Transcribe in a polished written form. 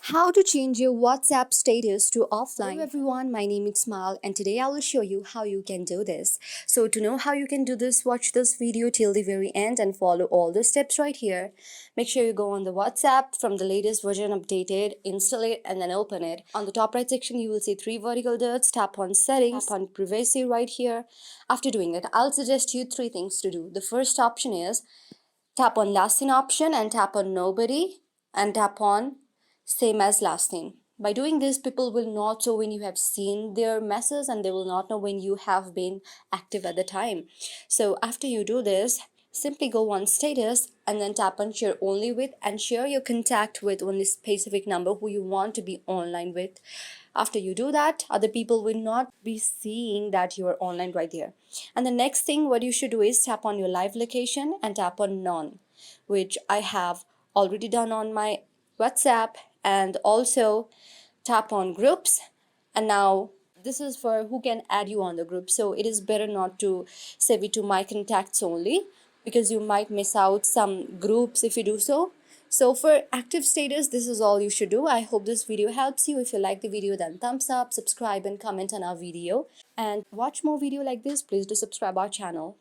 How to change your WhatsApp status to offline. Hello everyone, my name is Smile and today I will show you how you can do this. So to know how you can do this, watch this video till the very end and follow all the steps right here. Make sure you go on the WhatsApp from the latest version updated, install it and then open it. On the top right section you will see three vertical dots, tap on settings, tap on privacy right here. After doing it, I'll suggest you three things to do. The first option is tap on last seen option and tap on nobody and tap on same as last name. By doing this, people will not know when you have seen their message and they will not know when you have been active at the time. So after you do this, simply go on status and then tap on share only with and share your contact with only specific number who you want to be online with. After you do that, other people will not be seeing that you are online right there. And the next thing what you should do is tap on your live location and tap on none, which I have already done on my WhatsApp, and also tap on groups. And now this is for who can add you on the group, so it is better not to save it to my contacts only because you might miss out some groups if you do so. So for active status, this is all you should do. I hope this video helps you. If you like the video, then thumbs up, subscribe and comment on our video, and watch more video like this. Please do subscribe our channel.